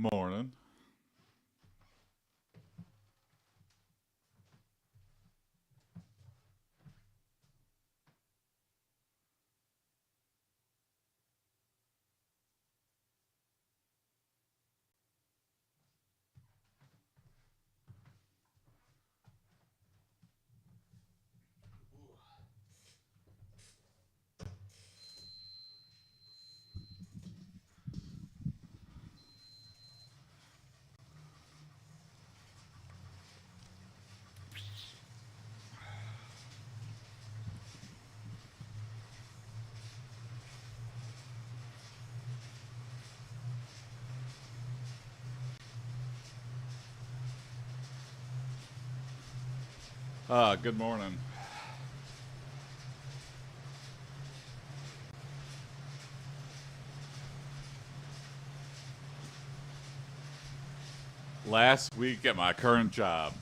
Morning. Good morning. Last week at my current job.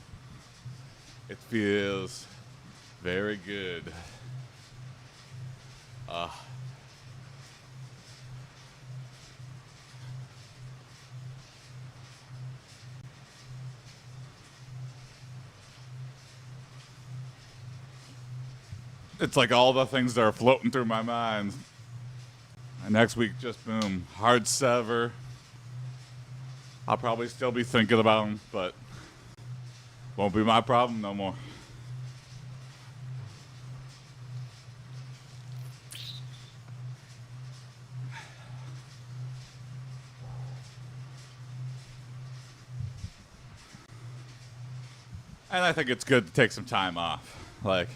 It feels very good. Uh, it's like all the things that are floating through my mind. And next week, just boom, hard sever. I'll probably still be thinking about them, but won't be my problem no more. And I think it's good to take some time off. Like,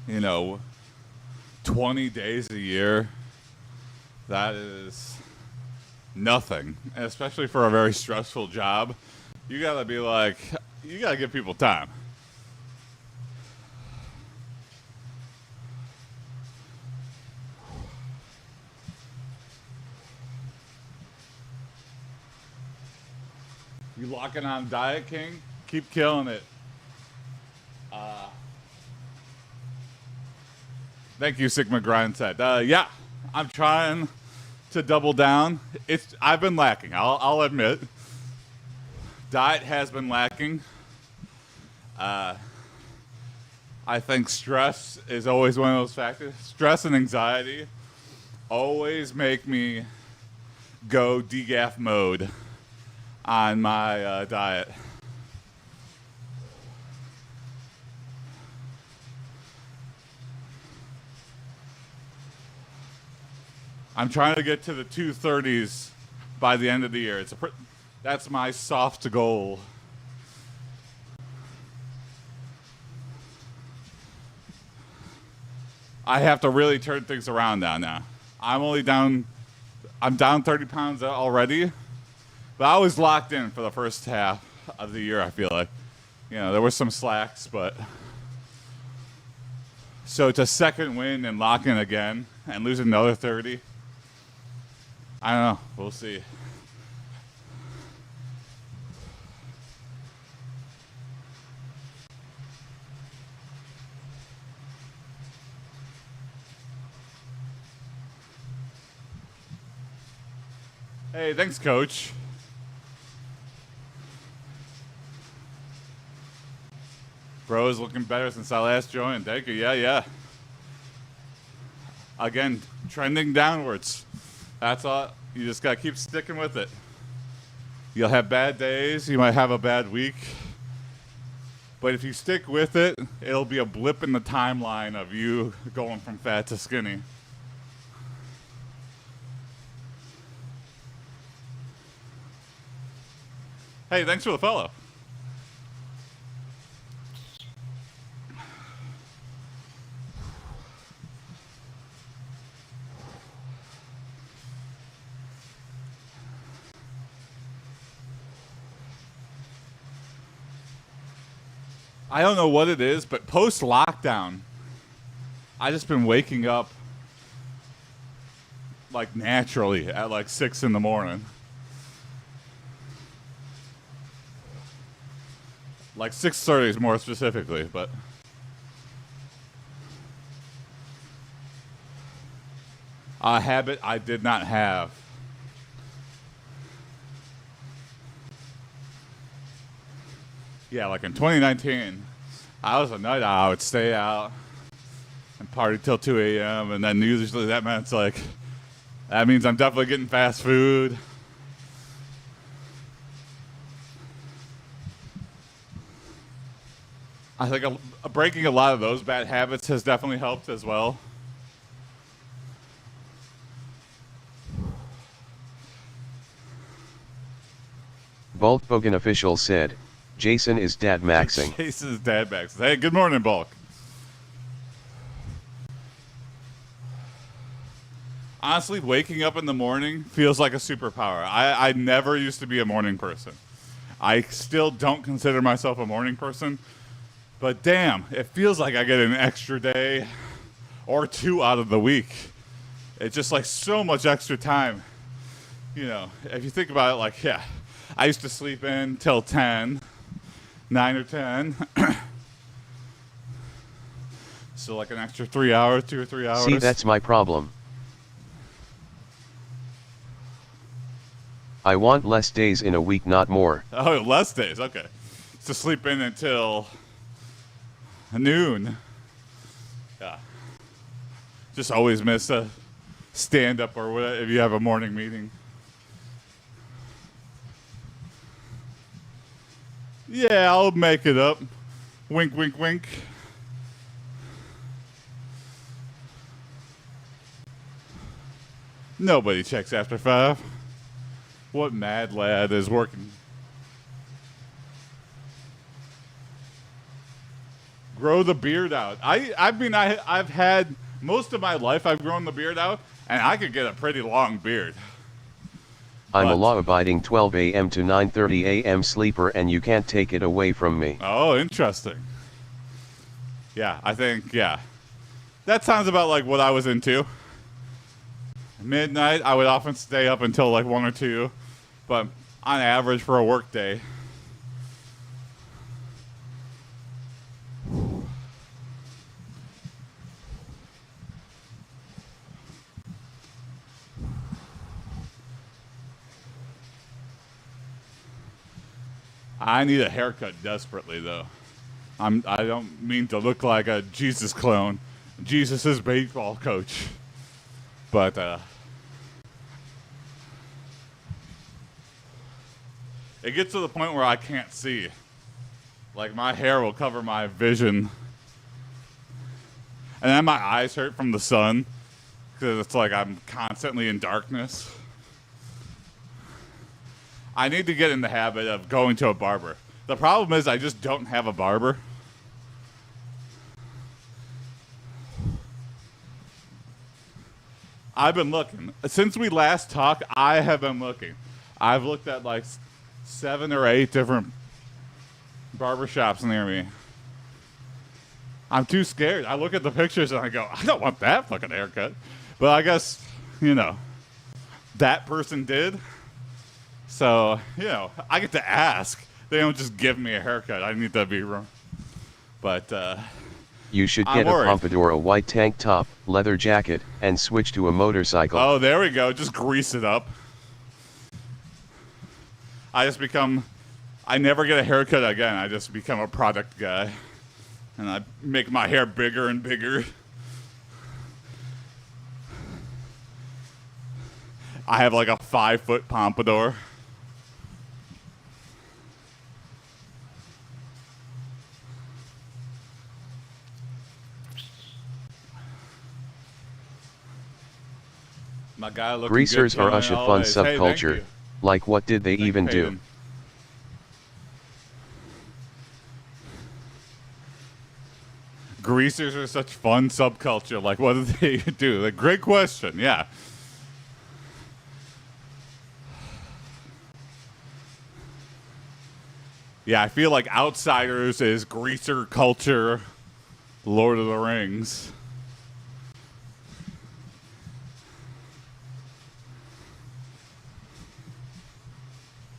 you know, 20 days a year, that is nothing. And especially for a very stressful job, you gotta be like, you gotta give people time. You locking on Diet King? Keep killing it. Thank you, Sigma Grindset. Yeah, I'm trying to double down. I've been lacking. I'll admit. Diet has been lacking. I think stress is always one of those factors. Stress and anxiety always make me go DGAF mode on my diet. I'm trying to get to the 230s by the end of the year. That's my soft goal. I have to really turn things around now. I'm down 30 pounds already, but I was locked in for the first half of the year, I feel like. You know, there were some slacks, but so it's a second win and lock in again and lose another 30. I don't know. We'll see. Hey, thanks, Coach. Bro is looking better since I last joined. Thank you. Yeah. Again, trending downwards. That's all. You just got to keep sticking with it. You'll have bad days. You might have a bad week. But if you stick with it, it'll be a blip in the timeline of you going from fat to skinny. Hey, thanks for the follow. I don't know what it is, but post-lockdown, I just been waking up like naturally at like 6 in the morning. Like 6:30 more specifically, but a habit I did not have Yeah, like in 2019, I was a night owl. I would stay out and party till 2 a.m. And then usually that meant like, that means I'm definitely getting fast food. I think breaking a lot of those bad habits has definitely helped as well. Bulk Bogan official said, Jason is dad maxing. Jason is dad maxing. Hey, good morning, Bulk. Honestly, waking up in the morning feels like a superpower. I never used to be a morning person. I still don't consider myself a morning person. But damn, it feels like I get an extra day or 2 out of the week. It's just like so much extra time. You know, if you think about it, like, yeah, I used to sleep in till 10, 9 or 10. So like an extra 3 hours, 2 or 3 hours. See, that's my problem. I want less days in a week, not more. Oh, less days, okay. So sleep in until noon. Yeah. Just always miss a stand-up or whatever if you have a morning meeting. Yeah, I'll make it up. Wink, wink, wink. Nobody checks after 5. What mad lad is working? Grow the beard out. I've had most of my life I've grown the beard out, and I could get a pretty long beard. I'm a law-abiding 12 a.m. to 9:30 a.m. sleeper, and you can't take it away from me. Oh, interesting. Yeah, I think, yeah. That sounds about like what I was into. Midnight, I would often stay up until like 1 or 2, but on average for a work day. I need a haircut desperately, though. I don't mean to look like a Jesus clone. Jesus is baseball coach. But, it gets to the point where I can't see. Like, my hair will cover my vision. And then my eyes hurt from the sun. Because it's like I'm constantly in darkness. I need to get in the habit of going to a barber. The problem is I just don't have a barber. I've been looking. Since we last talked, I have been looking. I've looked at like 7 or 8 different barbershops near me. I'm too scared. I look at the pictures and I go, I don't want that fucking haircut. But I guess, you know, that person did. So, you know, I get to ask. They don't just give me a haircut. I need to be wrong. But, you should get a pompadour, a white tank top, leather jacket, and switch to a motorcycle. Oh, there we go. Just grease it up. I never get a haircut again. I just become a product guy. And I make my hair bigger and bigger. I have like a 5-foot pompadour. My guy looking Greasers good, are such a fun subculture. Hey, like, what did they even do? Greasers are such fun subculture. Like, what did they do? Like, great question. Yeah. Yeah, I feel like Outsiders is greaser culture, Lord of the Rings.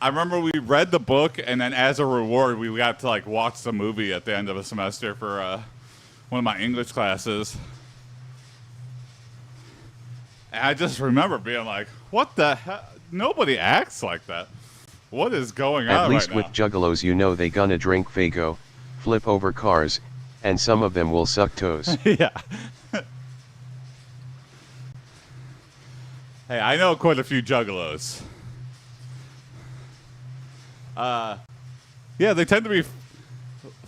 I remember we read the book, and then as a reward, we got to like watch the movie at the end of a semester for one of my English classes. And I just remember being like, what the hell? Nobody acts like that. What is going At on least right with now? juggalos you know they gonna drink Fago, flip over cars, and some of them will suck toes. Yeah. Hey, I know quite a few juggalos. Yeah, they tend to be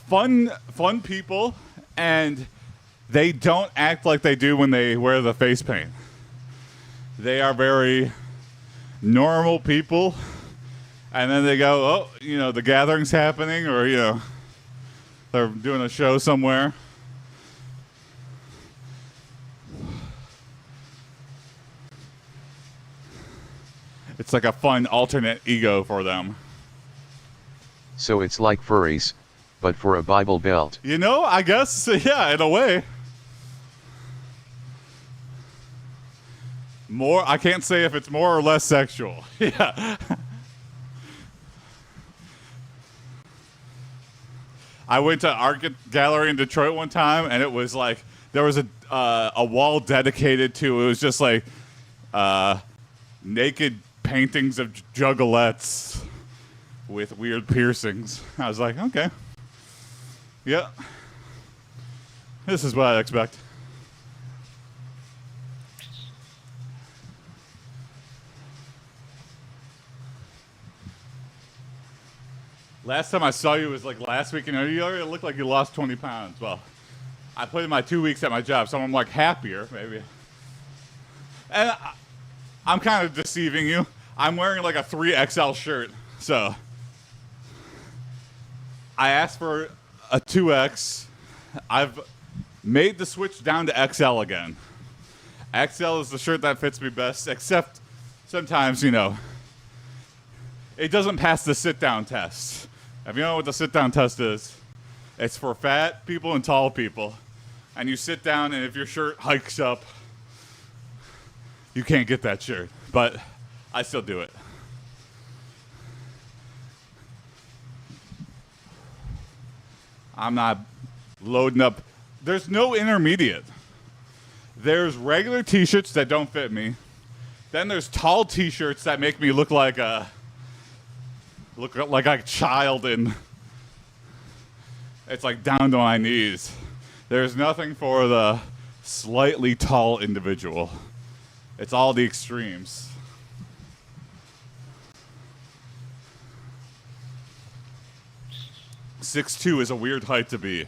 fun people, and they don't act like they do when they wear the face paint. They are very normal people, and then they go, oh, you know, the gathering's happening, or, you know, they're doing a show somewhere. It's like a fun alternate ego for them. So it's like furries, but for a Bible Belt. You know, I guess, yeah, in a way. More, I can't say if it's more or less sexual. Yeah. I went to art gallery in Detroit one time, and it was like there was a wall dedicated to, it was just like naked paintings of juggalettes with weird piercings. I was like, okay, yeah, this is what I'd expect. Last time I saw you was like last week, and you already looked like you lost 20 pounds. Well, I put in my 2 weeks at my job, so I'm like happier, maybe. And I'm kind of deceiving you. I'm wearing like a 3XL shirt, so I asked for a 2X. I've made the switch down to XL again. XL is the shirt that fits me best, except sometimes, you know, it doesn't pass the sit-down test. If you know what the sit-down test is, it's for fat people and tall people. And you sit down, and if your shirt hikes up, you can't get that shirt. But I still do it. I'm not loading up. There's no intermediate. There's regular t-shirts that don't fit me. Then there's tall t-shirts that make me look like a child, and it's like down to my knees. There's nothing for the slightly tall individual. It's all the extremes. 6'2" is a weird height to be.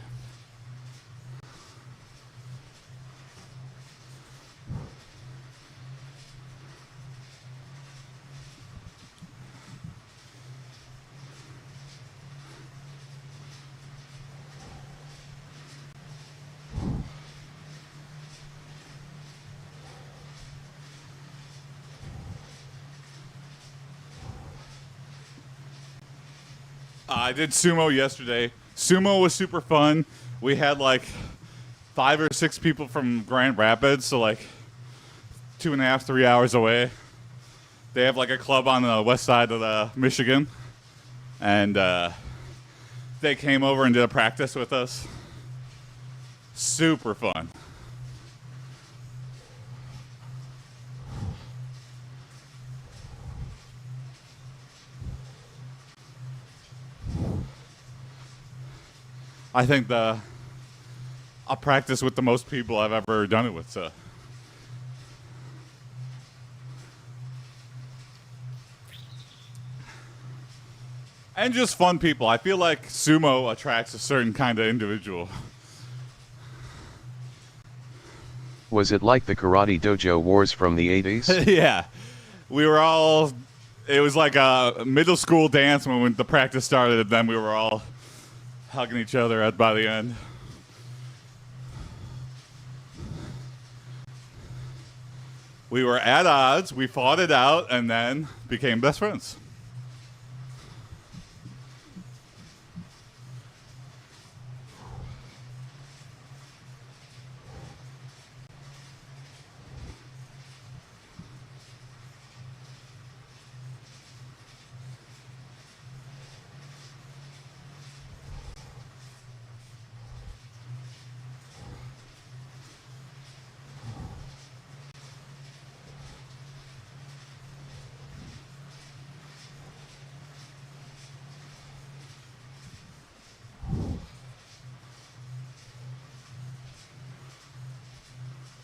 I did sumo yesterday. Sumo was super fun. We had like 5 or 6 people from Grand Rapids, so like 2.5, 3 hours away. They have like a club on the west side of Michigan, and they came over and did a practice with us. Super fun. I think a practice with the most people I've ever done it with. So. And just fun people. I feel like sumo attracts a certain kind of individual. Was it like the karate dojo wars from the 80s? Yeah. We were all, it was like a middle school dance when the practice started, and then we were all hugging each other by the end. We were at odds, we fought it out, and then became best friends.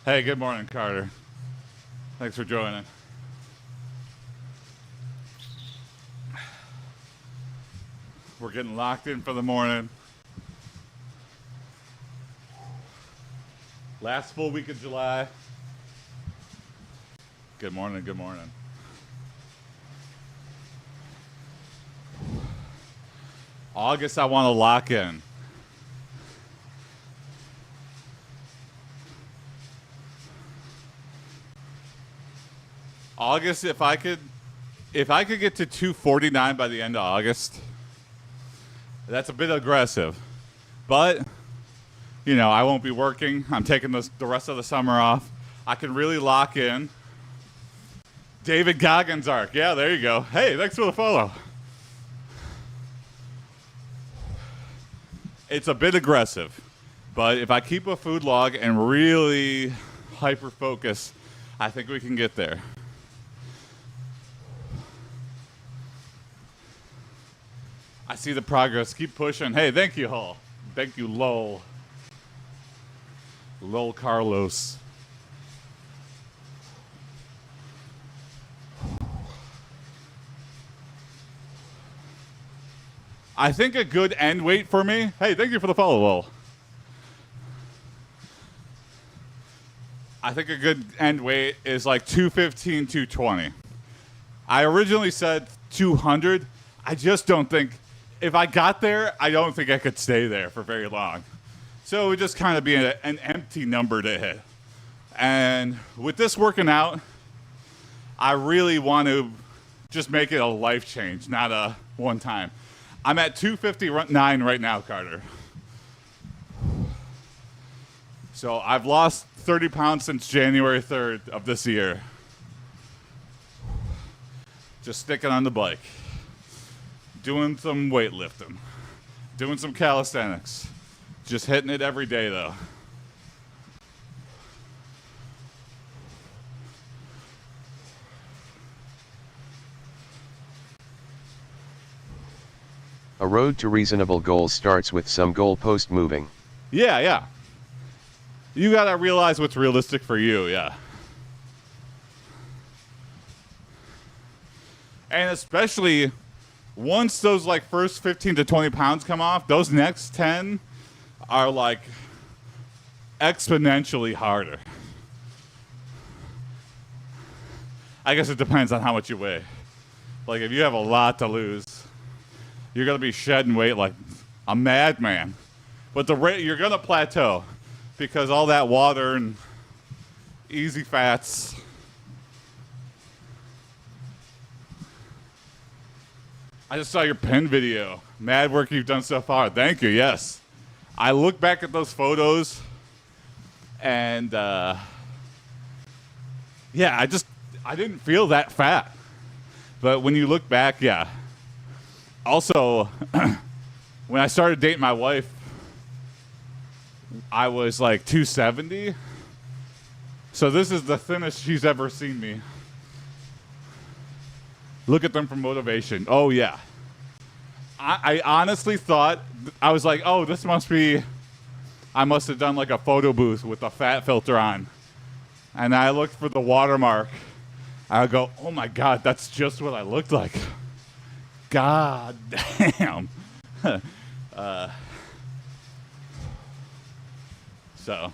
Hey, good morning, Carter. Thanks for joining. We're getting locked in for the morning. Last full week of July. Good morning, good morning. August, I want to lock in. August, if I could get to 249 by the end of August, that's a bit aggressive. But, you know, I won't be working. I'm taking the rest of the summer off. I can really lock in. David Goggins arc. Yeah, there you go. Hey, thanks for the follow. It's a bit aggressive, but if I keep a food log and really hyper focus, I think we can get there. I see the progress. Keep pushing. Hey, thank you, Hull. Thank you, Lowell. Lowell Carlos. I think a good end weight for me. Hey, thank you for the follow, Lowell. I think a good end weight is like 215, 220. I originally said 200. I just don't think, if I got there, I don't think I could stay there for very long. So it would just kind of be an empty number to hit. And with this working out, I really want to just make it a life change, not a one time. I'm at 259 right now, Carter. So I've lost 30 pounds since January 3rd of this year. Just sticking on the bike. Doing some weightlifting. Doing some calisthenics. Just hitting it every day, though. A road to reasonable goals starts with some goalpost moving. Yeah. You gotta realize what's realistic for you, yeah. And especially once those like first 15 to 20 pounds come off, those next 10 are like exponentially harder. I guess it depends on how much you weigh. Like if you have a lot to lose, you're gonna be shedding weight like a madman. But the rate you're gonna plateau because all that water and easy fats. I just saw your pen video. Mad work you've done so far. Thank you. Yes, I look back at those photos, and yeah, I didn't feel that fat. But when you look back, yeah. Also, when I started dating my wife, I was like 270. So this is the thinnest she's ever seen me. Look at them for motivation. Oh, yeah. I honestly thought, I was like, oh, this must be, I must have done like a photo booth with a fat filter on. And I looked for the watermark. I go, oh my God, that's just what I looked like. God damn. So.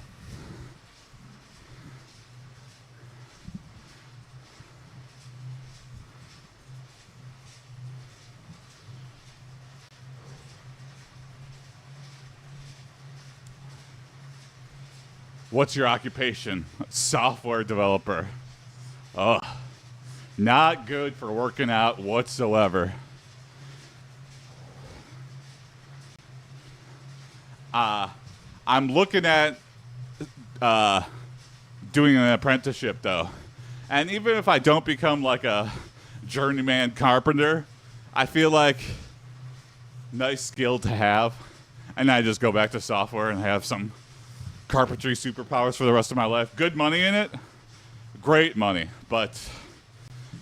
What's your occupation? Software developer. Oh, not good for working out whatsoever. I'm looking at doing an apprenticeship, though. And even if I don't become like a journeyman carpenter, I feel like nice skill to have. And I just go back to software and have some carpentry superpowers for the rest of my life. Good money in it. Great money. But,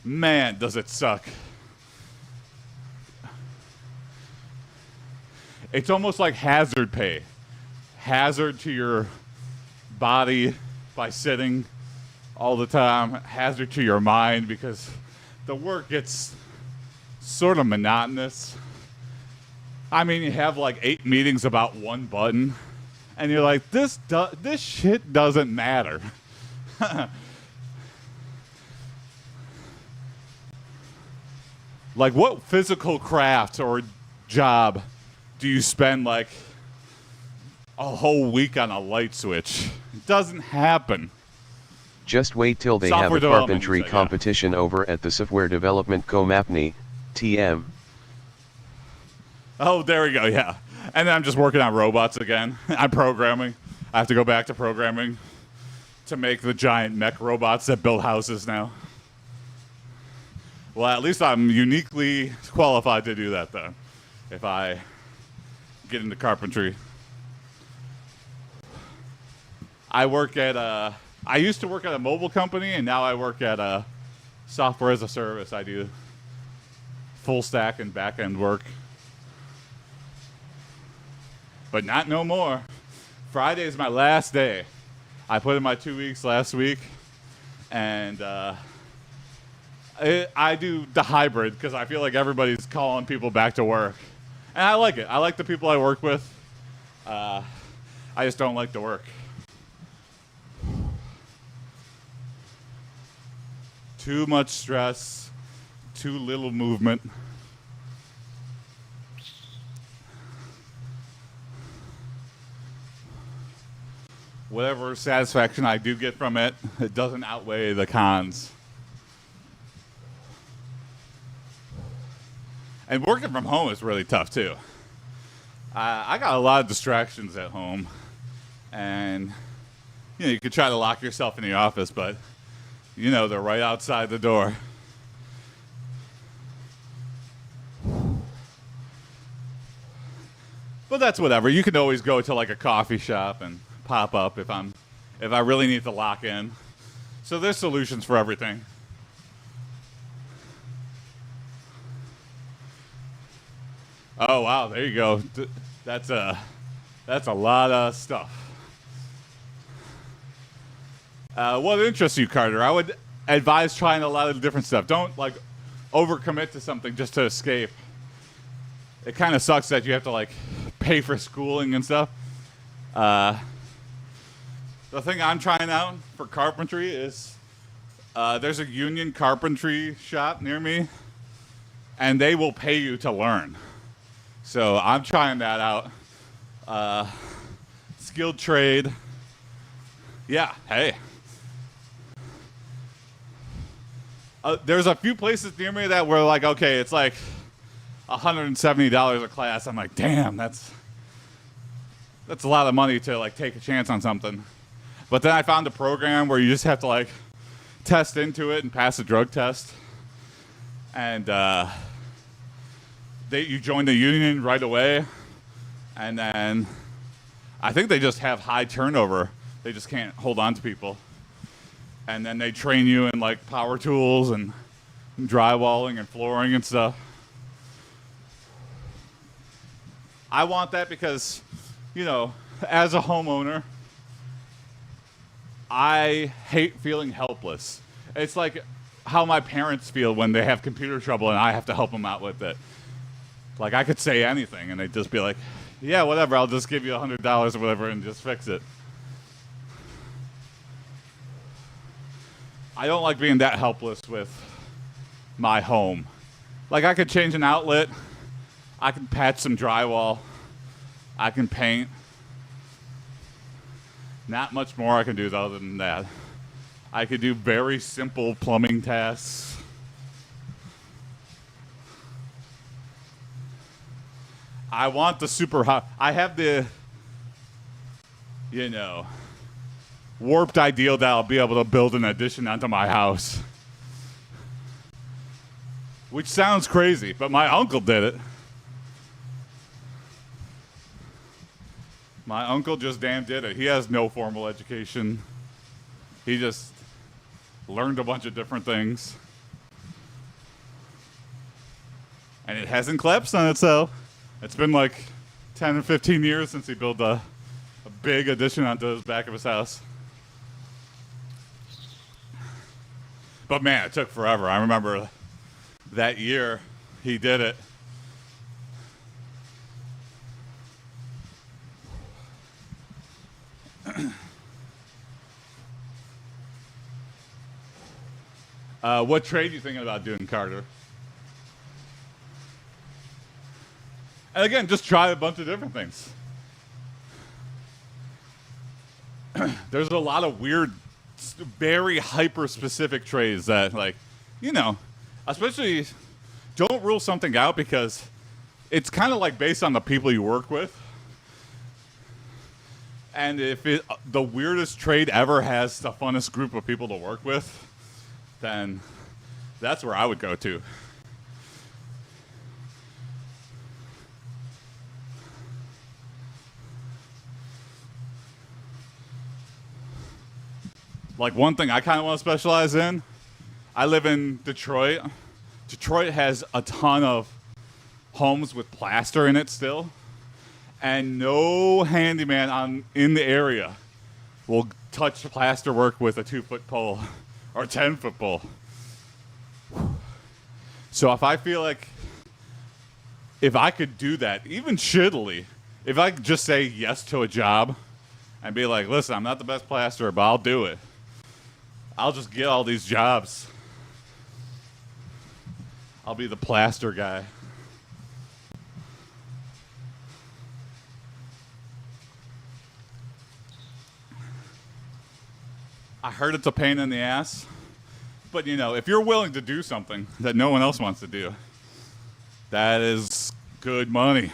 man, does it suck. It's almost like hazard pay. Hazard to your body by sitting all the time, hazard to your mind because the work gets sort of monotonous. I mean, you have like 8 meetings about one button, and you're like, this shit doesn't matter. Like, what physical craft or job do you spend like a whole week on a light switch? It doesn't happen. Just wait till they Software have a development, carpentry you say, competition over at the Software Development Co-Mapney, TM. Oh, there we go, yeah. And then I'm just working on robots again. I'm programming. I have to go back to programming to make the giant mech robots that build houses now. Well, at least I'm uniquely qualified to do that, though, if I get into carpentry. I used to work at a mobile company, and now I work at a software as a service. I do full stack and back end work. But not no more. Friday is my last day. I put in my 2 weeks last week, and I do the hybrid because I feel like everybody's calling people back to work. And I like it. I like the people I work with. I just don't like the work. Too much stress, too little movement. Whatever satisfaction I do get from it, it doesn't outweigh the cons. And working from home is really tough, too. I got a lot of distractions at home. And, you could try to lock yourself in the office, but, they're right outside the door. But that's whatever. You can always go to, like, a coffee shop and pop up if I really need to lock in. So there's solutions for everything. Oh wow, there you go. That's a lot of stuff. What interests you, Carter? I would advise trying a lot of different stuff. Don't like overcommit to something just to escape. It kind of sucks that you have to like pay for schooling and stuff. The thing I'm trying out for carpentry is there's a union carpentry shop near me, and they will pay you to learn. So I'm trying that out. Skilled trade. Yeah, hey. There's a few places near me that were like, okay, it's like $170 a class. I'm like, damn, that's a lot of money to like take a chance on something. But then I found a program where you just have to like test into it and pass a drug test. And you join the union right away, and then I think they just have high turnover. They just can't hold on to people. And then they train you in like power tools and drywalling and flooring and stuff. I want that because, as a homeowner, I hate feeling helpless. It's like how my parents feel when they have computer trouble and I have to help them out with it. Like, I could say anything, and they'd just be like, yeah, whatever, I'll just give you $100 or whatever and just fix it. I don't like being that helpless with my home. Like, I could change an outlet. I can patch some drywall. I can paint. Not much more I can do other than that. I could do very simple plumbing tasks. I want the super hot. I have the, warped ideal that I'll be able to build an addition onto my house. Which sounds crazy, but my uncle did it. My uncle just damn did it. He has no formal education. He just learned a bunch of different things. And it hasn't collapsed on itself. It's been like 10 or 15 years since he built a big addition onto the back of his house. But man, it took forever. I remember that year he did it. What trade are you thinking about doing, Carter? And again, just try a bunch of different things. There's a lot of weird, very hyper-specific trades that, like, you know, especially don't rule something out because it's kind of like based on the people you work with. And if the weirdest trade ever has the funnest group of people to work with, then that's where I would go to. Like one thing I kind of want to specialize in, I live in Detroit. Detroit has a ton of homes with plaster in it still. And no handyman in the area will touch plaster work with a 2-foot pole or 10-foot pole. So if I feel like if I could do that, even shittily, if I could just say yes to a job and be like, listen, I'm not the best plasterer, but I'll do it. I'll just get all these jobs. I'll be the plaster guy. I heard it's a pain in the ass, but you know, if you're willing to do something that no one else wants to do, that is good money.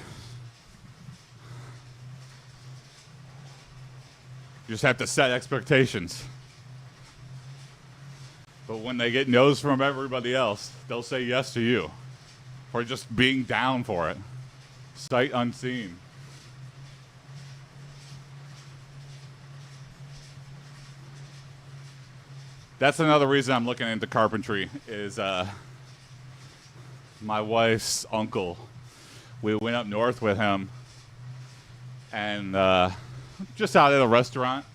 You just have to set expectations. But when they get no's from everybody else, they'll say yes to you for just being down for it. Sight unseen. That's another reason I'm looking into carpentry is my wife's uncle. We went up north with him and just out at a restaurant,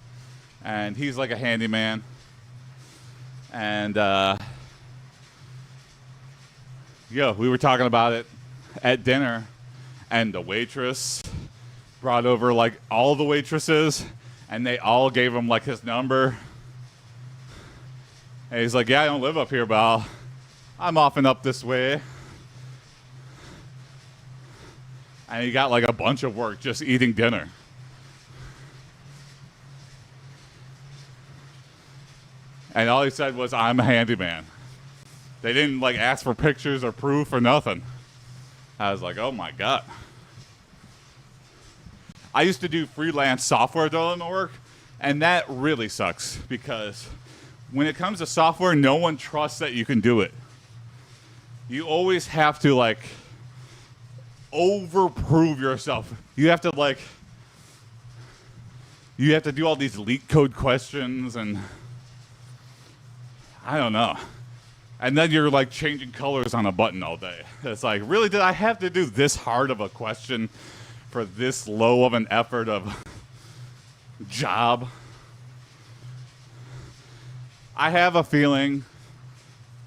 and he's like a handyman. And we were talking about it at dinner, and the waitress brought over like all the waitresses, and they all gave him like his number. And he's like, yeah, I don't live up here, but I'm often up this way. And he got like a bunch of work just eating dinner. And all he said was, I'm a handyman. They didn't like ask for pictures or proof or nothing. I was like, oh my God. I used to do freelance software development work, and that really sucks because when it comes to software, no one trusts that you can do it. You always have to like overprove yourself. You have to do all these leak code questions and I don't know. And then you're like changing colors on a button all day. It's like, really, did I have to do this hard of a question for this low of an effort of job? I have a feeling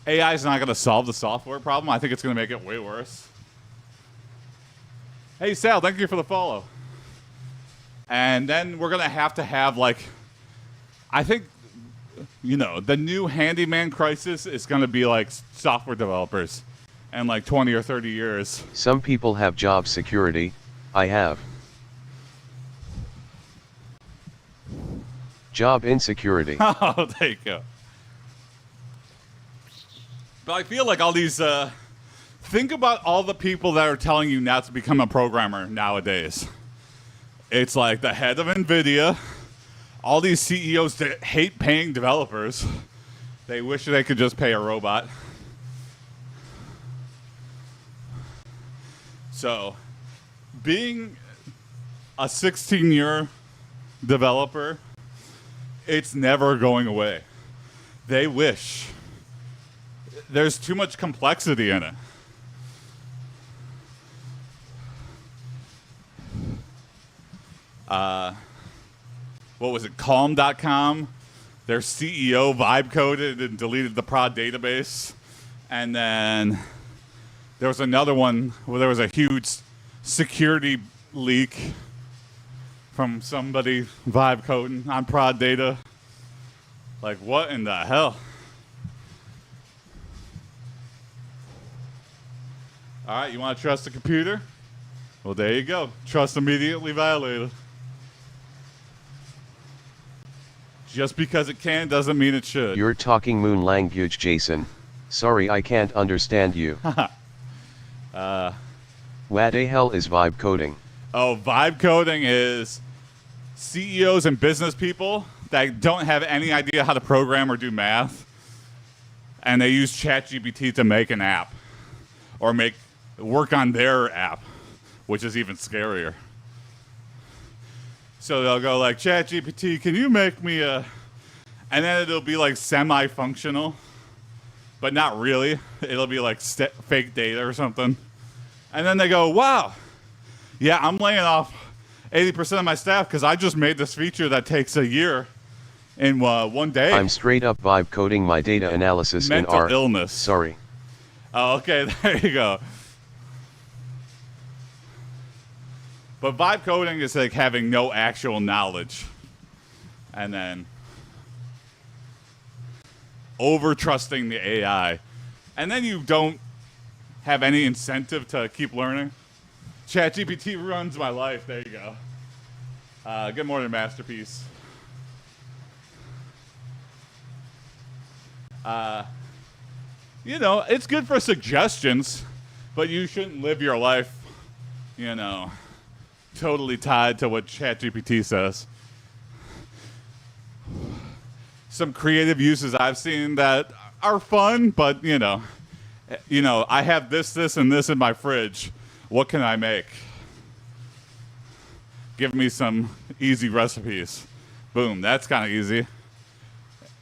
AI is not going to solve the software problem. I think it's going to make it way worse. Hey, Sal, thank you for the follow. And then we're going to have like, I think, you know, the new handyman crisis is going to be like software developers in like 20 or 30 years. Some people have job security. I have job insecurity. Oh, there you go. But I feel like all these, think about all the people that are telling you not to become a programmer nowadays. It's like the head of NVIDIA, all these CEOs that hate paying developers. They wish they could just pay a robot. So, being a 16-year developer, it's never going away. They wish. There's too much complexity in it. What was it, Calm.com? their CEO vibe coded and deleted the prod database. And then there was another one where there was a huge security leak from somebody vibe coding on prod data. Like, what in the hell? All right, you want to trust the computer? Well, there you go. Trust immediately violated. Just because it can doesn't mean it should. You're talking moon language, Jason. Sorry, I can't understand you. What the hell is vibe coding? Oh, vibe coding is CEOs and business people that don't have any idea how to program or do math, and they use ChatGPT to make an app or work on their app, which is even scarier. So they'll go like, ChatGPT, can you make me a... And then it'll be like semi-functional, but not really. It'll be like fake data or something. And then they go, wow, yeah, I'm laying off 80% of my staff because I just made this feature that takes a year in 1 day. I'm straight up vibe coding my data analysis Mental in R. illness. Sorry. Oh, okay, there you go. But vibe coding is like having no actual knowledge and then over trusting the AI. And then you don't have any incentive to keep learning. ChatGPT runs my life. There you go. Good morning, Masterpiece. You know, it's good for suggestions, but you shouldn't live your life, you know, totally tied to what ChatGPT says. Some creative uses I've seen that are fun, but you know, I have this, and this in my fridge. What can I make? Give me some easy recipes. Boom, that's kind of easy.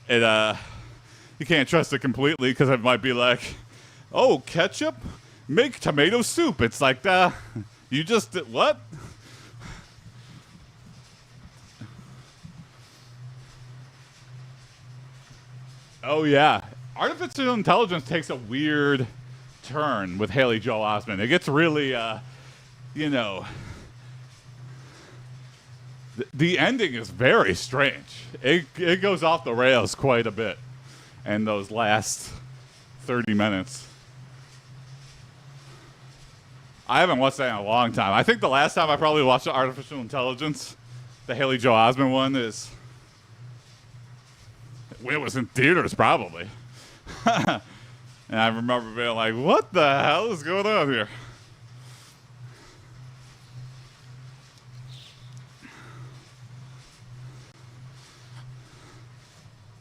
You can't trust it completely because it might be like, oh, ketchup, make tomato soup. It's like, you just did what? Oh, yeah. Artificial intelligence takes a weird turn with Haley Joel Osment. It gets really, you know, the ending is very strange. It goes off the rails quite a bit in those last 30 minutes. I haven't watched that in a long time. I think the last time I probably watched Artificial Intelligence, the Haley Joel Osment one, is when it was in theaters, probably. And I remember being like, what the hell is going on here?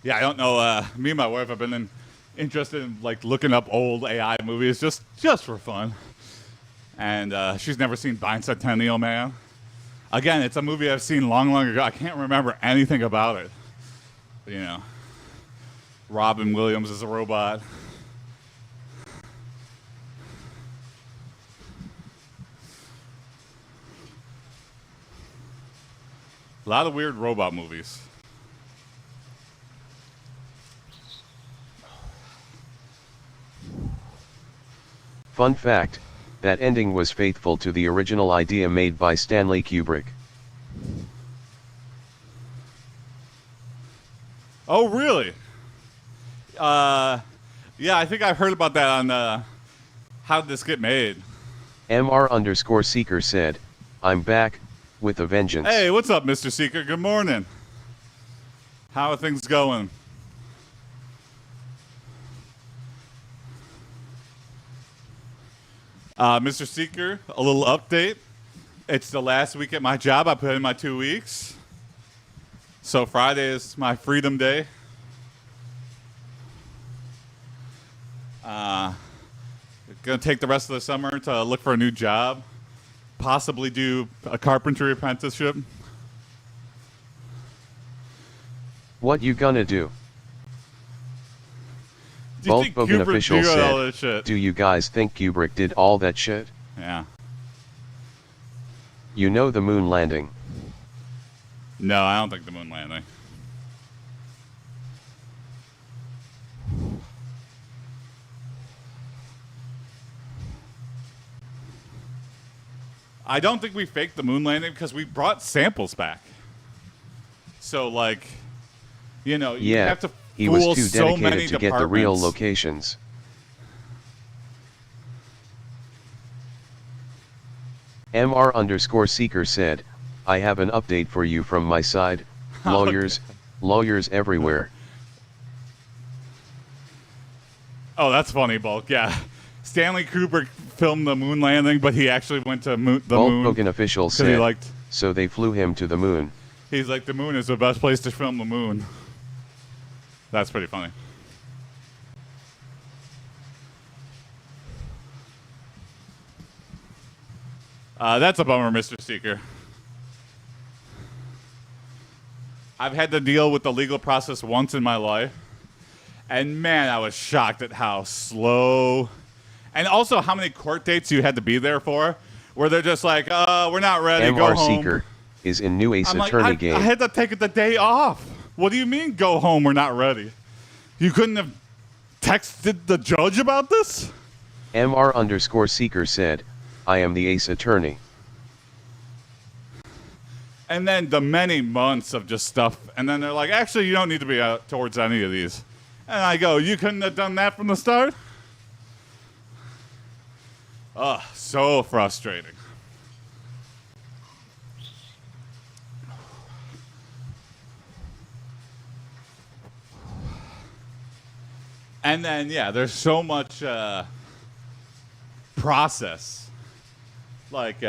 Yeah, I don't know. Me and my wife have been interested in like looking up old AI movies just for fun. And she's never seen Bicentennial Man. Again, it's a movie I've seen long ago. I can't remember anything about it. You know, Robin Williams is a robot. A lot of weird robot movies. Fun fact, that ending was faithful to the original idea made by Stanley Kubrick. Oh, really? Yeah, I think I've heard about that on How Did This Get Made? MR_Seeker said, I'm back, with a vengeance. Hey, what's up, Mr. Seeker? Good morning. How are things going? Mr. Seeker, a little update. It's the last week at my job. I put in my 2 weeks. So Friday is my freedom day. Gonna take the rest of the summer to look for a new job. Possibly do a carpentry apprenticeship. What you gonna do? Do you think Volkswagen Kubrick official did all that said, shit? do you guys think Kubrick did all that shit? Yeah. You know the moon landing. No, I don't think the moon landing. I don't think we faked the moon landing because we brought samples back. So, like, you know, you have to he fool was too so many dedicated to get the real departments. locations. MR_Seeker said, I have an update for you from my side. Lawyers, lawyers everywhere. Oh, that's funny, Bulk. Yeah. Stanley Kubrick filmed the moon landing, but he actually went to the moon. Bulk official said, he so they flew him to the moon. He's like, the moon is the best place to film the moon. That's pretty funny. That's a bummer, Mr. Seeker. I've had to deal with the legal process once in my life. And man, I was shocked at how slow, and also how many court dates you had to be there for, where they're just like, we're not ready, go home. Seeker is in new Ace I'm Attorney like, game. I had to take the day off. What do you mean, go home, we're not ready? You couldn't have texted the judge about this? MR_Seeker said, I am the Ace Attorney. And then the many months of just stuff, and then they're like, actually, you don't need to be out towards any of these. And I go, you couldn't have done that from the start? Ugh, so frustrating. And then, yeah, there's so much process. Like,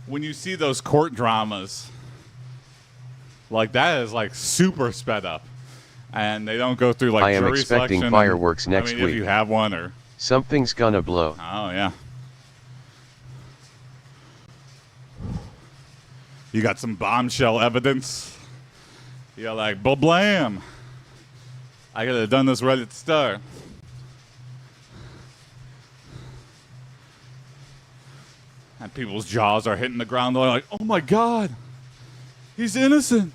when you see those court dramas, like that is like super sped up, and they don't go through like I am jury expecting selection fireworks and, next I mean, week. if you have one, or something's gonna blow. Oh yeah, you got some bombshell evidence. You're like, blam. I could have done this right at the start. And people's jaws are hitting the ground. They're like, oh my God, he's innocent.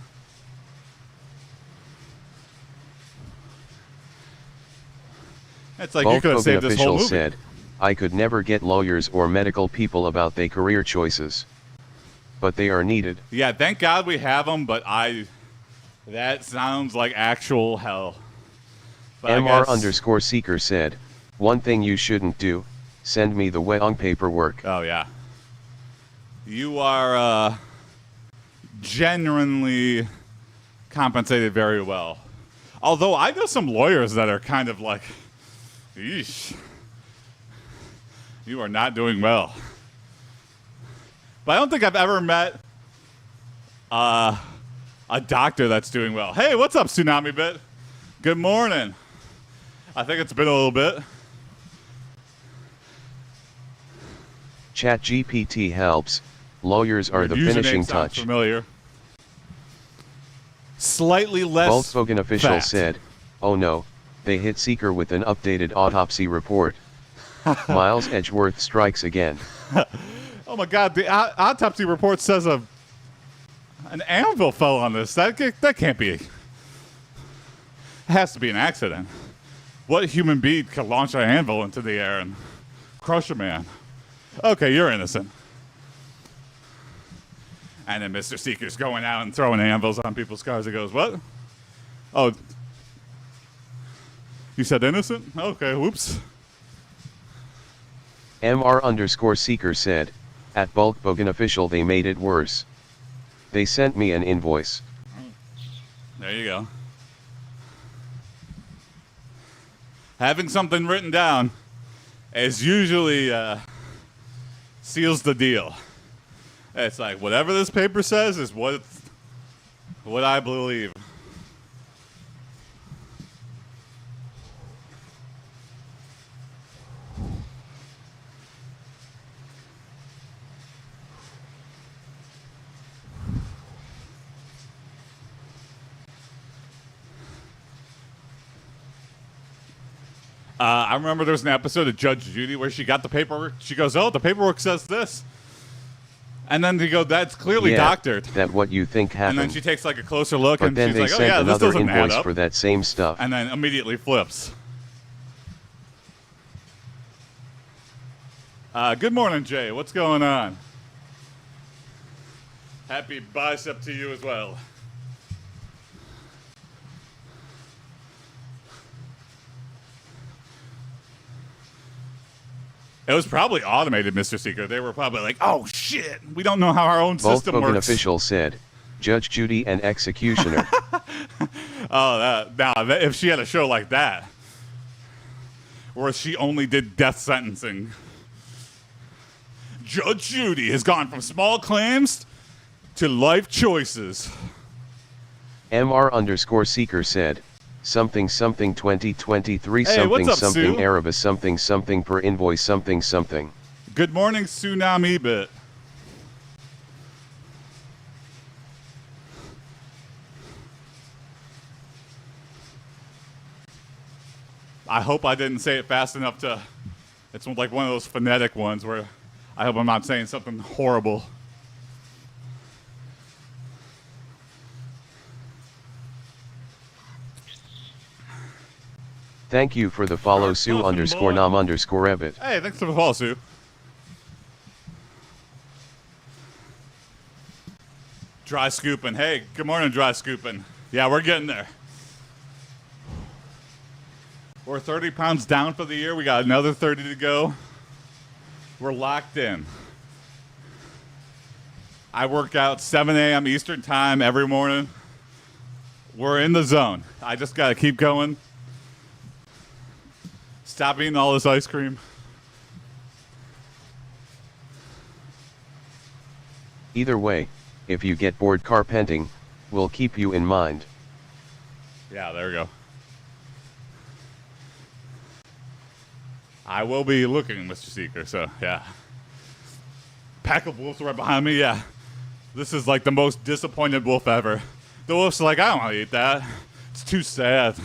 It's like you could have saved this whole movie. Said, I could never get lawyers or medical people about their career choices. But they are needed. Yeah, thank God we have them, but that sounds like actual hell. MR_Seeker said, one thing you shouldn't do, send me the Weong paperwork. Oh yeah. You are genuinely compensated very well. Although I know some lawyers that are kind of like, eesh, you are not doing well. But I don't think I've ever met a doctor that's doing well. Hey, what's up, Tsunami Bit? Good morning. I think it's been a little bit. ChatGPT helps. Lawyers are the finishing touch. Familiar. Slightly less. Volkswagen official said, oh no, they hit Seeker with an updated autopsy report. Miles Edgeworth strikes again. Oh my God, the autopsy report says an anvil fell on this. That can't be. It has to be an accident. What human being could launch an anvil into the air and crush a man? Okay, you're innocent. And then Mr. Seeker's going out and throwing anvils on people's cars. He goes, what? Oh, you said innocent? Okay, whoops. MR_Seeker said, at Bulkbogan official they made it worse. They sent me an invoice. There you go. Having something written down is usually seals the deal. It's like, whatever this paper says is what I believe. I remember there was an episode of Judge Judy where she got the paperwork. She goes, oh, the paperwork says this. And then they go, that's clearly doctored. That what you think happened. And then she takes like a closer look, but and then she's they like, oh sent yeah, this another doesn't add invoice up. for that same stuff. And then immediately flips. Good morning, Jay. What's going on? Happy bicep to you as well. It was probably automated, Mr. Seeker. They were probably like, oh, shit, we don't know how our own system Volkswagen works. official said, Judge Judy and executioner. If she had a show like that, where she only did death sentencing, Judge Judy has gone from small claims to life choices. MR_Seeker said, something 2023 Hey, what's up, something Sue? Arabis something per invoice something. Good morning, Tsunami Bit. I hope I didn't say it fast enough to... It's like one of those phonetic ones where I hope I'm not saying something horrible. Thank you for the follow Sue_Nam_Ebbit. Hey, thanks for the follow, Sue. Dry scooping. Hey, good morning, dry scooping. Yeah, we're getting there. We're 30 pounds down for the year. We got another 30 to go. We're locked in. I work out 7 a.m. Eastern time every morning. We're in the zone. I just got to keep going. Stop eating all this ice cream. Either way, if you get bored carpenting, we'll keep you in mind. Yeah, there we go. I will be looking, Mr. Seeker, so yeah. Pack of wolves right behind me, yeah. This is like the most disappointed wolf ever. The wolf's like, I don't want to eat that. It's too sad.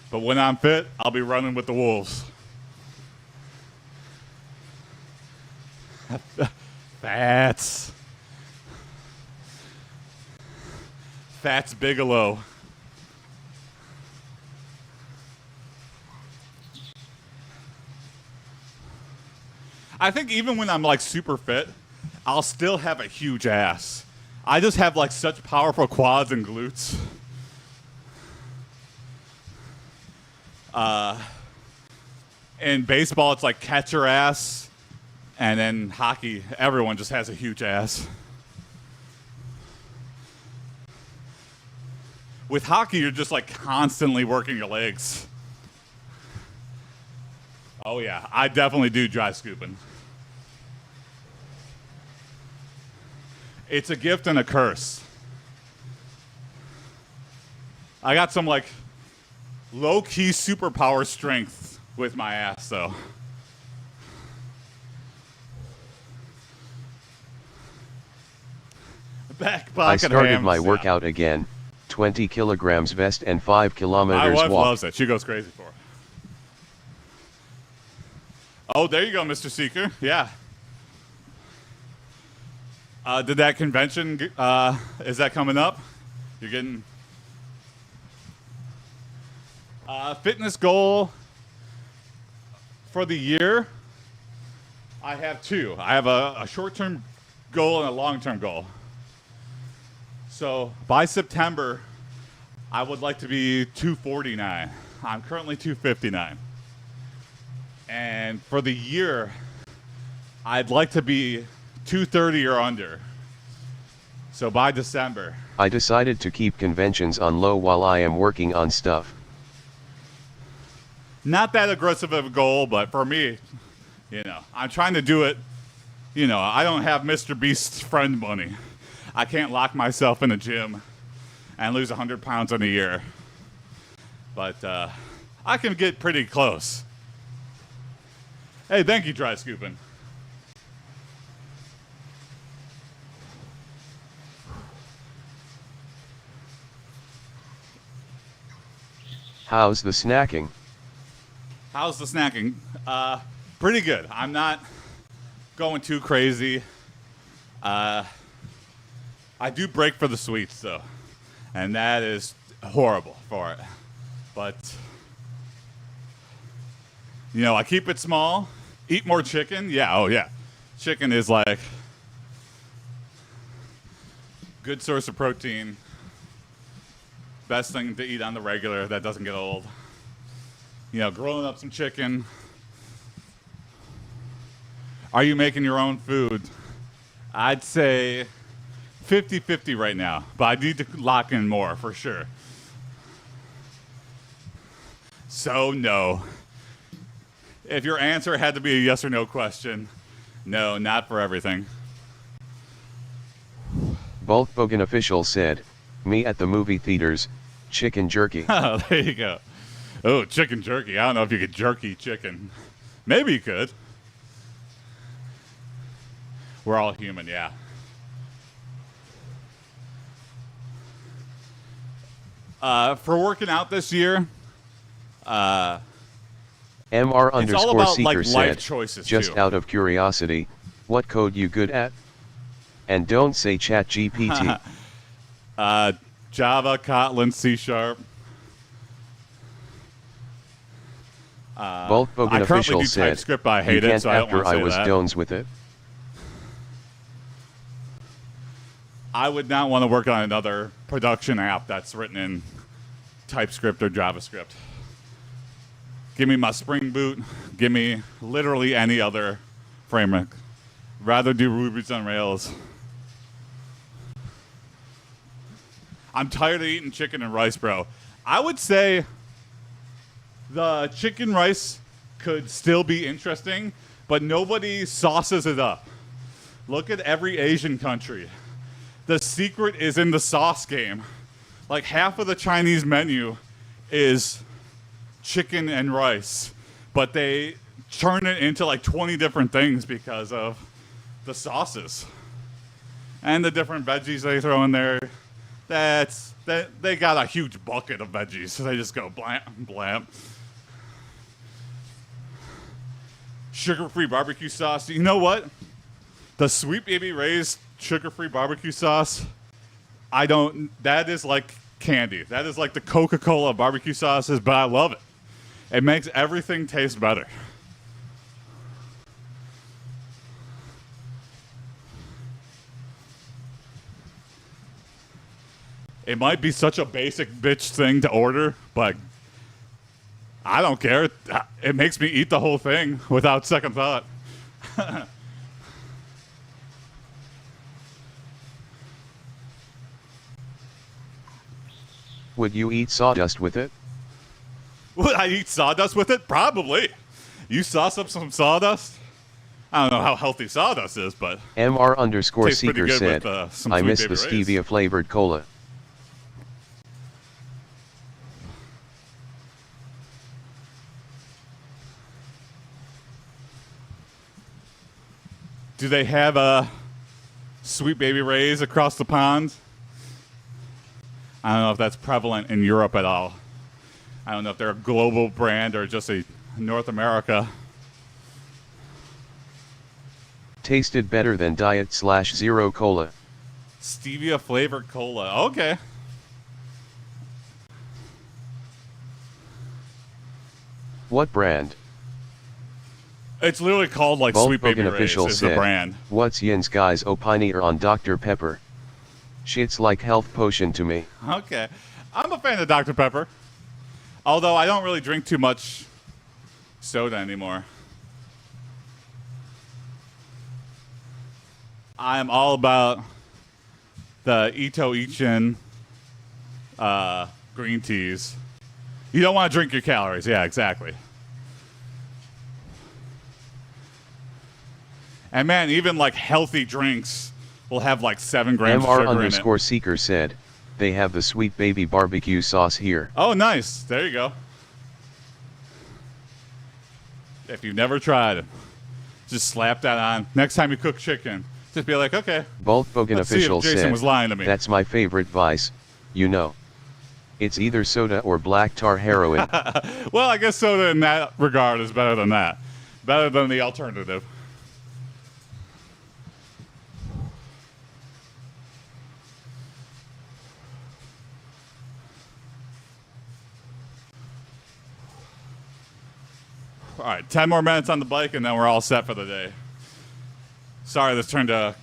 But when I'm fit, I'll be running with the wolves. Fats. Fats Bigelow. I think even when I'm like super fit, I'll still have a huge ass. I just have like such powerful quads and glutes. In baseball, it's like catcher ass. And then hockey, everyone just has a huge ass. With hockey, you're just like constantly working your legs. Oh yeah, I definitely do dry scooping. It's a gift and a curse. I got some like low-key superpower strength with my ass though. Back pocket I started hams, my yeah. workout again, 20 kilograms vest and 5 My kilometers wife walk. loves it. She goes crazy for it. Oh, there you go, Mr. Seeker. Yeah. Did that convention, is that coming up? You're getting... fitness goal for the year, I have two. I have a short-term goal and a long-term goal. So by September, I would like to be 249. I'm currently 259. And for the year, I'd like to be 230 or under. So by December. I decided to keep conventions on low while I am working on stuff. Not that aggressive of a goal, but for me, you know, I'm trying to do it. You know, I don't have Mr. Beast's friend money. I can't lock myself in a gym and lose 100 pounds in a year. But I can get pretty close. Hey, thank you, Dry Scooping. How's the snacking? How's the snacking? Pretty good. I'm not going too crazy. I do break for the sweets, though. And that is horrible for it. But, you know, I keep it small. Eat more chicken? Yeah, oh yeah. Chicken is like good source of protein. Best thing to eat on the regular that doesn't get old. You know, grilling up some chicken. Are you making your own food? I'd say 50-50 right now, but I need to lock in more for sure. So, no. If your answer had to be a yes or no question, no, not for everything. Bulkbogan official said, me at the movie theaters, chicken jerky. Oh, there you go. Oh, chicken jerky. I don't know if you could jerky chicken. Maybe you could. We're all human, yeah. For working out this year, MR it's all underscore about seeker like life said, choices just too. out of curiosity, what code you good at? And don't say chat GPT. Java, Kotlin, C#. Bulkbogan I currently official do said, TypeScript, but I you hate it, can't so I don't after want to I say was that. dones with it. I would not want to work on another production app that's written in TypeScript or JavaScript. Give me my Spring Boot. Give me literally any other framework. Rather do Ruby's on Rails. I'm tired of eating chicken and rice, bro. I would say the chicken rice could still be interesting, but nobody sauces it up. Look at every Asian country. The secret is in the sauce game. Like half of the Chinese menu is chicken and rice, but they turn it into like 20 different things because of the sauces and the different veggies they throw in there. They got a huge bucket of veggies, so they just go blam, blam. Sugar-free barbecue sauce. You know what? The Sweet Baby Ray's sugar-free barbecue sauce, that is like candy. That is like the Coca-Cola barbecue sauces, but I love it. It makes everything taste better. It might be such a basic bitch thing to order, but I don't care. It makes me eat the whole thing without second thought. Would you eat sawdust with it? Would I eat sawdust with it? Probably. You sauce up some sawdust? I don't know how healthy sawdust is, but MR underscore tastes pretty seeker good said, with, some I Sweet miss Baby the Ray's. stevia flavored cola. Do they have a Sweet Baby Ray's across the pond? I don't know if that's prevalent in Europe at all. I don't know if they're a global brand or just a North America. Tasted better than Diet/Zero Cola. Stevia flavored cola. Okay. What brand? It's literally called like Sweet Baby Bulkbogan Ray's official is the said, brand. what's Yin's guy's opinion on Dr. Pepper? Shit's like health potion to me. Okay. I'm a fan of Dr. Pepper. Although I don't really drink too much soda anymore. I'm all about the Ito Ichin green teas. You don't want to drink your calories. Yeah, exactly. And man, even like healthy drinks will have like 7 grams of MR sugar underscore in it. seeker said, they have the Sweet Baby barbecue sauce here. Oh, nice. There you go. If you've never tried it, just slap that on. Next time you cook chicken, just be like, okay. Bulkbogan Let's see if official Jason said, was lying to me. that's my favorite vice, you know. It's either soda or black tar heroin. Well, I guess soda in that regard is better than that. Better than the alternative. All right, 10 more minutes on the bike, and then we're all set for the day. Sorry, this turned a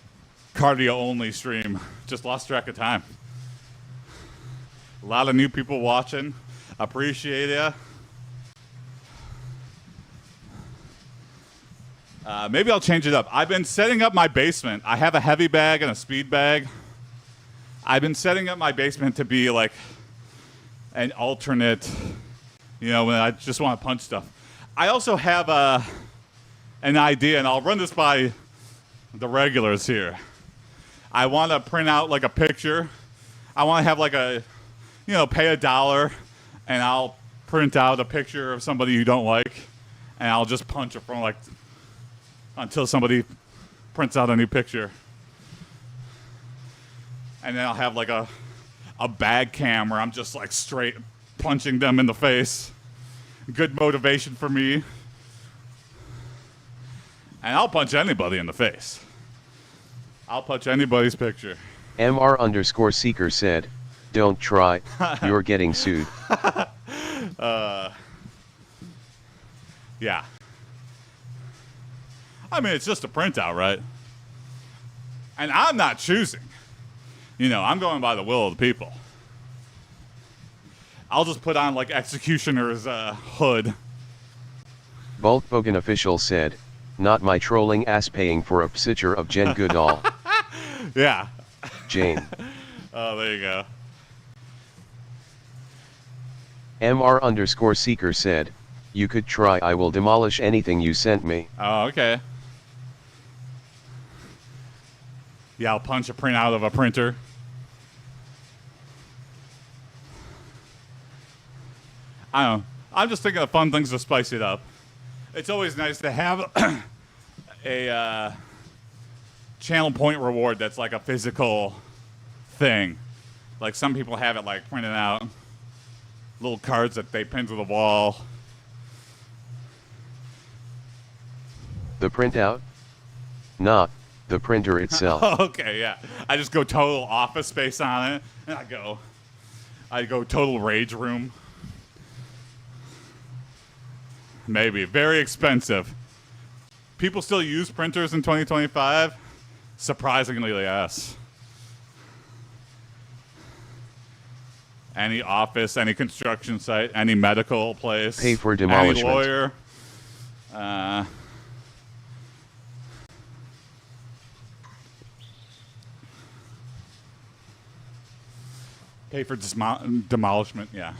cardio-only stream. Just lost track of time. A lot of new people watching. Appreciate ya. Maybe I'll change it up. I've been setting up my basement. I have a heavy bag and a speed bag. I've been setting up my basement to be like an alternate, you know, when I just want to punch stuff. I also have an idea, and I'll run this by the regulars here. I want to print out like a picture. I want to have like a, you know, pay $1, and I'll print out a picture of somebody you don't like, and I'll just punch it from like until somebody prints out a new picture. And then I'll have like a bag cam where I'm just like straight punching them in the face. Good motivation for me. And I'll punch anybody in the face. I'll punch anybody's picture. MR_Seeker said, "Don't try, you're getting sued." Yeah. I mean, it's just a printout, right? And I'm not choosing. You know, I'm going by the will of the people. I'll just put on like executioner's hood. Bulkbogan official said, "Not my trolling ass paying for a picture of Jen Goodall." Yeah. Jane. Oh, there you go. MR_Seeker said, "You could try. I will demolish anything you sent me." Oh, okay. Yeah, I'll punch a printout of a printer. I don't know. I'm just thinking of fun things to spice it up. It's always nice to have a channel point reward that's like a physical thing. Like some people have it like printed out little cards that they pin to the wall. The printout? Not the printer itself. Okay, yeah. I just go total Office Space on it, and I go total Rage Room. Maybe. Very expensive. People still use printers in 2025? Surprisingly, yes. Any office, any construction site, any medical place, Pay for demolishment. any lawyer. Pay for demolishment, yeah.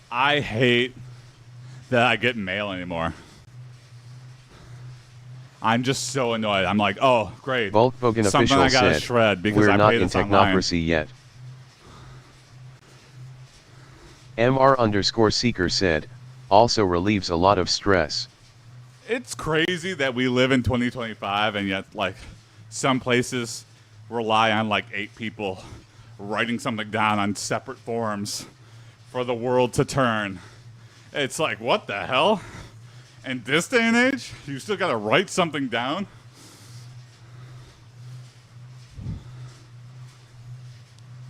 I hate that I get mail anymore. I'm just so annoyed. I'm like, oh, great. Bulkbogan Something official I gotta said, shred because "We're I not paid in this online." technocracy yet." MR_Seeker said, "Also relieves a lot of stress." It's crazy that we live in 2025 and yet, like, some places rely on, like, 8 people writing something down on separate forms for the world to turn. It's like, what the hell? In this day and age, you still gotta write something down?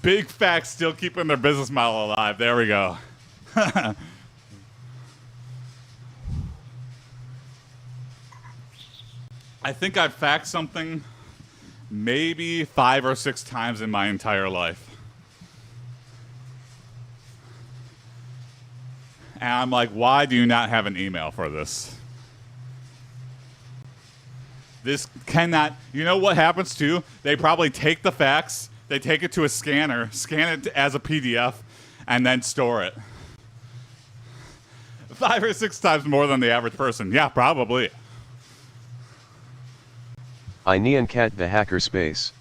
Big facts still keeping their business model alive. There we go. I think I've faxed something maybe 5 or 6 times in my entire life. And I'm like, why do you not have an email for this? This cannot, you know what happens too? They probably take the fax, they take it to a scanner, scan it as a PDF, and then store it. 5 or 6 times more than the average person. Yeah, probably. I Neon Cat the hacker space.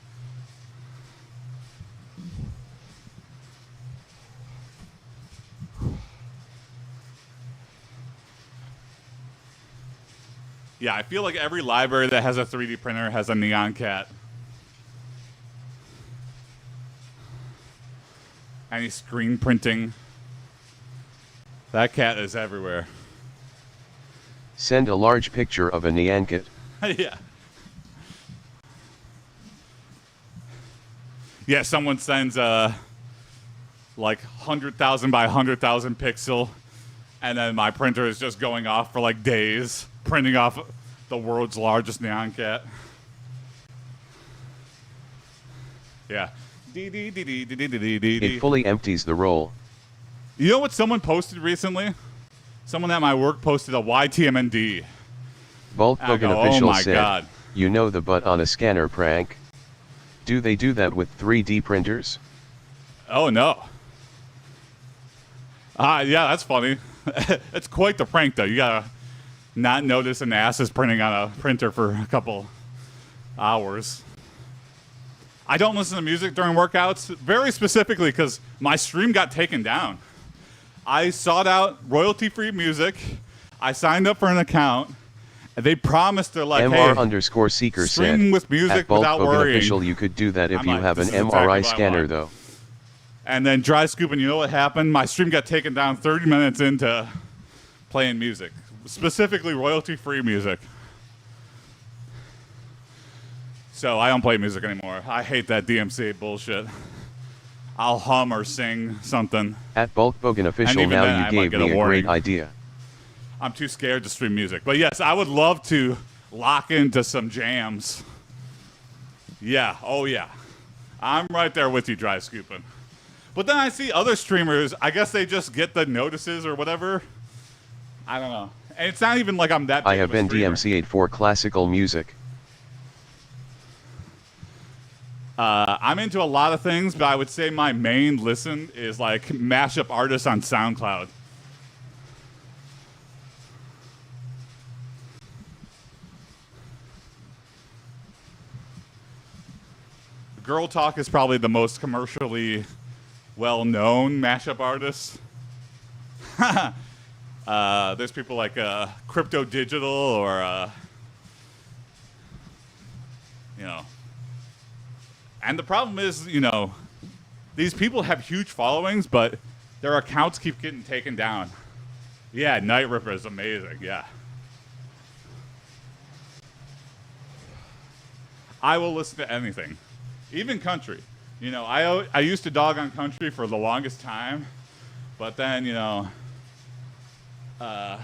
Yeah, I feel like every library that has a 3D printer has a neon cat. Any screen printing. That cat is everywhere. Send a large picture of a neon cat. Yeah. Yeah, someone sends a like 100,000 by 100,000 pixel And then my printer is just going off for like days, printing off the world's largest neon cat. Yeah. It fully empties the roll. You know what someone posted recently? Someone at my work posted a YTMND. Bulkbogan oh official my said, God. you know the butt on a scanner prank? Do they do that with 3D printers? Oh no. Yeah, that's funny. It's quite the prank though. You gotta not notice an ass is printing on a printer for a couple hours. I don't listen to music during workouts, very specifically because my stream got taken down. I sought out royalty-free music. I signed up for an account. And they promised they're like, MR hey, underscore seeker said, stream with music at Bulk without Bogan worrying. official, you could do that if I'm you like, have an this is exactly MRI what I scanner want. though. And then dry scooping, you know what happened? My stream got taken down 30 minutes into playing music, specifically royalty-free music. So I don't play music anymore. I hate that DMCA bullshit. I'll hum or sing something. At Bulk Bogan official, even now then, I you might gave get me a a warning. great idea. I'm too scared to stream music. But yes, I would love to lock into some jams. Yeah, oh yeah. I'm right there with you, dry scooping. But then I see other streamers, I guess they just get the notices or whatever. I don't know. And it's not even like I'm that big I have of a been streamer. DMCA'd for classical music. I'm into a lot of things, but I would say my main listen is like mashup artists on SoundCloud. Girl Talk is probably the most commercially well-known mashup artist. There's people like Crypto Digital or, you know. And the problem is, you know, these people have huge followings, but their accounts keep getting taken down. Yeah, Night Ripper is amazing, yeah. I will listen to anything, even country. You know, I used to dog on country for the longest time, but then, you know, I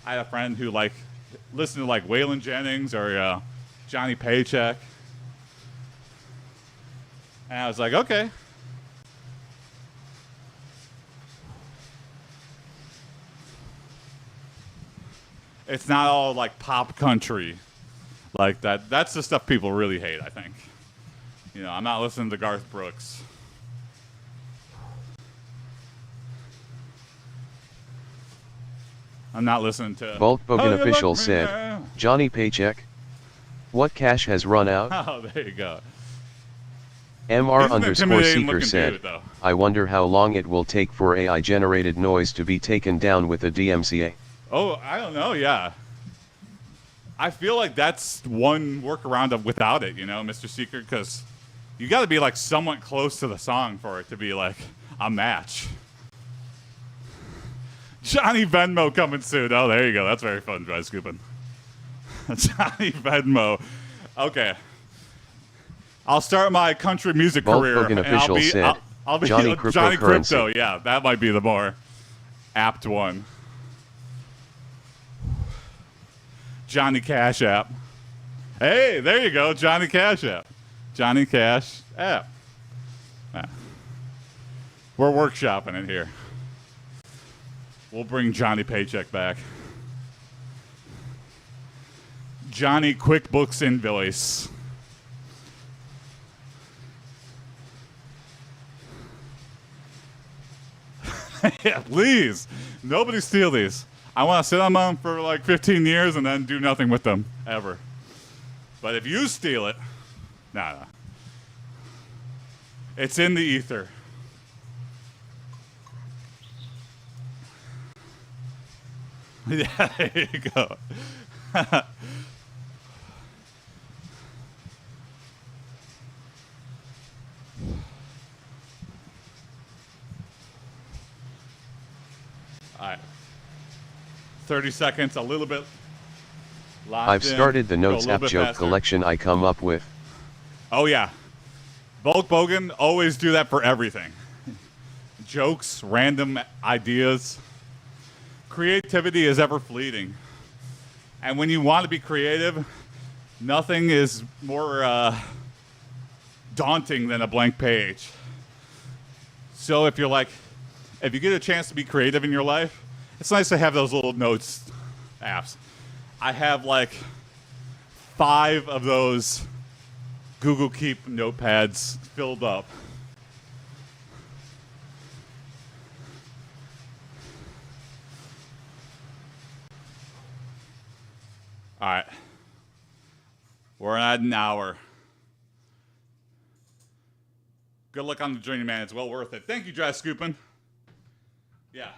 had a friend who, like, listened to, like, Waylon Jennings or Johnny Paycheck. And I was like, okay. It's not all like pop country like that. That's the stuff people really hate, I think. You know, I'm not listening to Garth Brooks. I'm not listening to... Bulk Bogan you official like me said, now? Johnny Paycheck? What cash has run out? Oh, there you go. MR He's an underscore intimidating seeker looking said, dude, though. I wonder how long it will take for AI-generated noise to be taken down with a DMCA. Oh, I don't know, yeah. I feel like that's one workaround of without it, you know, Mr. Seeker, because you got to be like somewhat close to the song for it to be like a match. Johnny Venmo coming soon. Oh, there you go. That's very fun, dry scooping. Johnny Venmo. Okay. I'll start my country music Bulk career. Bogan And official said, I'll be Johnny Johnny Cryptocurrency. Crypto. Yeah, that might be the more apt one. Johnny Cash App. Hey, there you go. Johnny Cash App. Johnny Cash App. Ah. We're workshopping it here. We'll bring Johnny Paycheck back. Johnny QuickBooks Invoice. Yeah, please. Nobody steal these. I want to sit on them for like 15 years and then do nothing with them, ever. But if you steal it, nah. It's in the ether. Yeah, there you go. All right. 30 seconds, a little bit locked I've in. started the Go a notes little app bit joke faster. collection I come up with. Oh, yeah. Bulk Bogan, always do that for everything. Jokes, random ideas. creativity is ever fleeting. And when you want to be creative, nothing is more daunting than a blank page. So if you get a chance to be creative in your life, it's nice to have those little notes apps. I have like 5 of those Google Keep notepads filled up. All right. We're at an hour. Good luck on the journey, man. It's well worth it. Thank you, Dry Scoopin'. Yeah.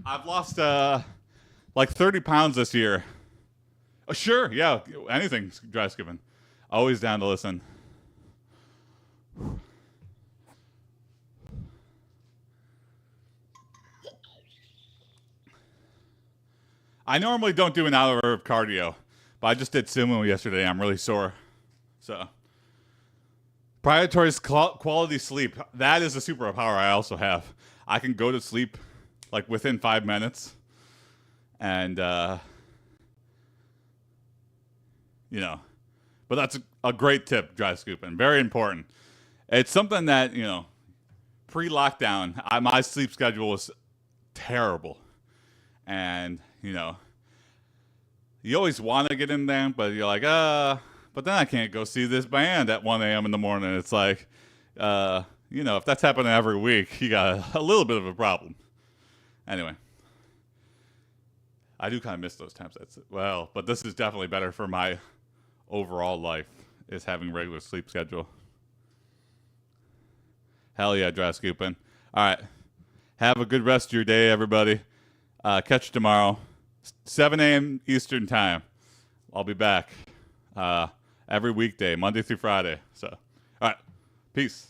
I've lost like 30 pounds this year. Oh, sure. Yeah. Anything, Dry Scoopin'. Always down to listen. I normally don't do an hour of cardio, but I just did sumo yesterday. I'm really sore. So, prioritize quality sleep. That is a superpower I also have. I can go to sleep like within 5 minutes. And, you know, but that's a great tip, Dry Scoopin'. Very important. It's something that, you know, pre-lockdown, my sleep schedule was terrible. And, you know, you always want to get in there, but you're like, but then I can't go see this band at 1 a.m. in the morning. It's like, you know, if that's happening every week, you got a little bit of a problem. Anyway, I do kind of miss those times. But this is definitely better for my overall life, is having regular sleep schedule. Hell yeah, Dry Scoopin'. All right. Have a good rest of your day, everybody. Catch you tomorrow, 7 a.m. Eastern time. I'll be back every weekday, Monday through Friday. So, all right. Peace.